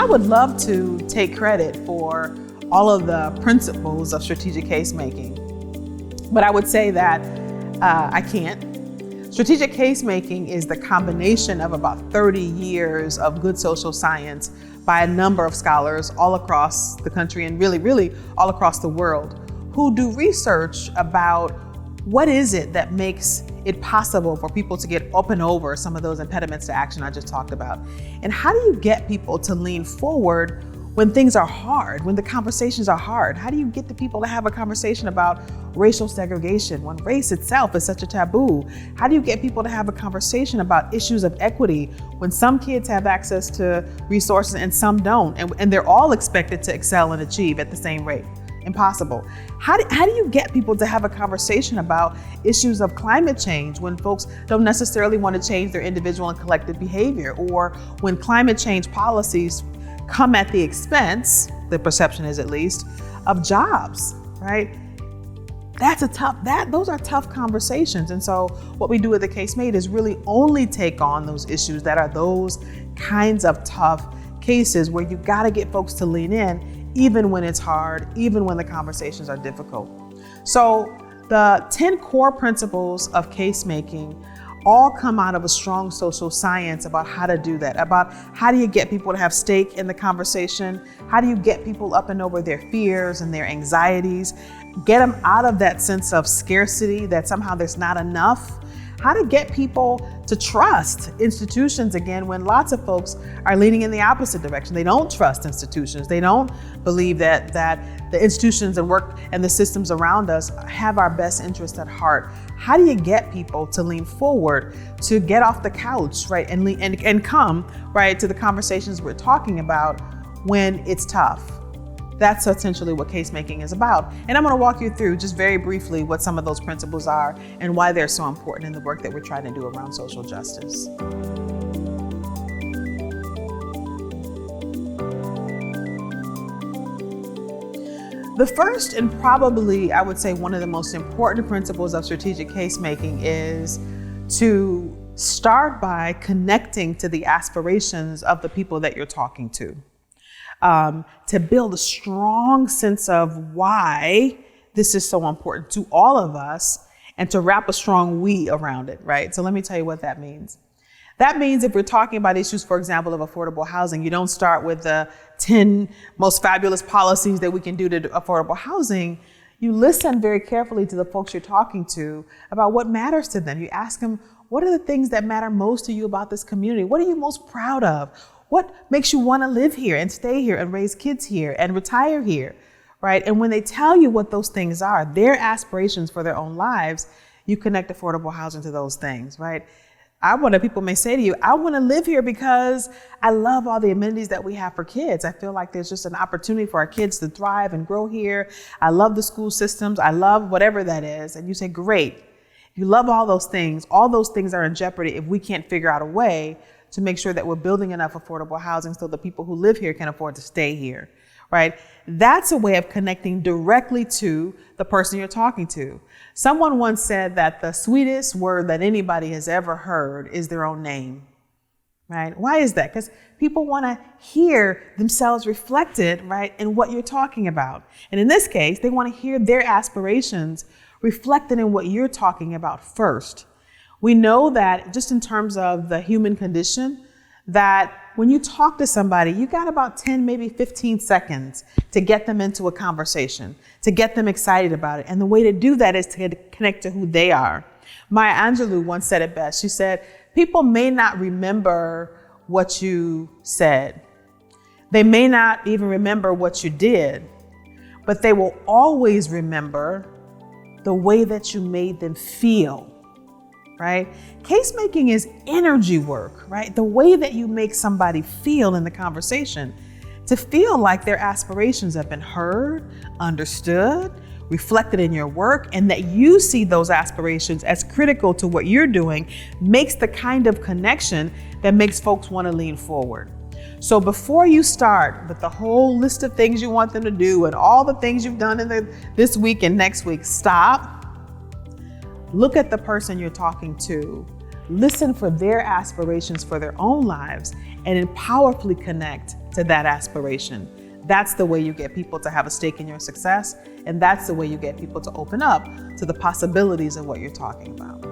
I would love to take credit for all of the principles of strategic case making, but I would say that I can't. Strategic case making is the combination of about 30 years of good social science by a number of scholars all across the country and really all across the world who do research about what is it that makes it possible for people to get up and over some of those impediments to action I just talked about. And how do you get people to lean forward when things are hard, when the conversations are hard? How do you get the people to have a conversation about racial segregation when race itself is such a taboo? How do you get people to have a conversation about issues of equity when some kids have access to resources and some don't, and they're all expected to excel and achieve at the same rate? Impossible. How do you get people to have a conversation about issues of climate change when folks don't necessarily want to change their individual and collective behavior, or when climate change policies come at the expense, the perception is at least, of jobs, right? Those are tough conversations. And so what we do at the Case Made is really only take on those issues that are those kinds of tough cases where you got to get folks to lean in, even when it's hard, even when the conversations are difficult. So the 10 core principles of case making all come out of a strong social science about how to do that, about how do you get people to have stake in the conversation? How do you get people up and over their fears and their anxieties? Get them out of that sense of scarcity, that somehow there's not enough. How to get people to trust institutions again when lots of folks are leaning in the opposite direction. They don't trust institutions. They don't believe that the institutions and work and the systems around us have our best interest at heart. How do you get people to lean forward, to get off the couch, right, and come, right, to the conversations we're talking about when it's tough? That's essentially what case making is about. And I'm going to walk you through just very briefly what some of those principles are and why they're so important in the work that we're trying to do around social justice. The first, and probably I would say one of the most important principles of strategic case making, is to start by connecting to the aspirations of the people that you're talking to. To build a strong sense of why this is so important to all of us, and to wrap a strong we around it, right? So let me tell you what that means. That means if we're talking about issues, for example, of affordable housing, you don't start with the 10 most fabulous policies that we can do to affordable housing. You listen very carefully to the folks you're talking to about what matters to them. You ask them, what are the things that matter most to you about this community? What are you most proud of? What makes you want to live here and stay here and raise kids here and retire here, right? And when they tell you what those things are, their aspirations for their own lives, you connect affordable housing to those things, right? People may say to you, I want to live here because I love all the amenities that we have for kids. I feel like there's just an opportunity for our kids to thrive and grow here. I love the school systems. I love whatever that is. And you say, great. You love all those things. All those things are in jeopardy if we can't figure out a way to make sure that we're building enough affordable housing so the people who live here can afford to stay here, right? That's a way of connecting directly to the person you're talking to. Someone once said that the sweetest word that anybody has ever heard is their own name, right? Why is that? Because people want to hear themselves reflected, right, in what you're talking about. And in this case, they want to hear their aspirations reflected in what you're talking about first. We know that just in terms of the human condition, that when you talk to somebody, you got about 10, maybe 15 seconds to get them into a conversation, to get them excited about it. And the way to do that is to connect to who they are. Maya Angelou once said it best. She said, people may not remember what you said. They may not even remember what you did, but they will always remember the way that you made them feel. Right? Case making is energy work, right? The way that you make somebody feel in the conversation, to feel like their aspirations have been heard, understood, reflected in your work, and that you see those aspirations as critical to what you're doing, makes the kind of connection that makes folks want to lean forward. So before you start with the whole list of things you want them to do and all the things you've done this week and next week, stop. Look at the person you're talking to, listen for their aspirations for their own lives, and then powerfully connect to that aspiration. That's the way you get people to have a stake in your success. And that's the way you get people to open up to the possibilities of what you're talking about.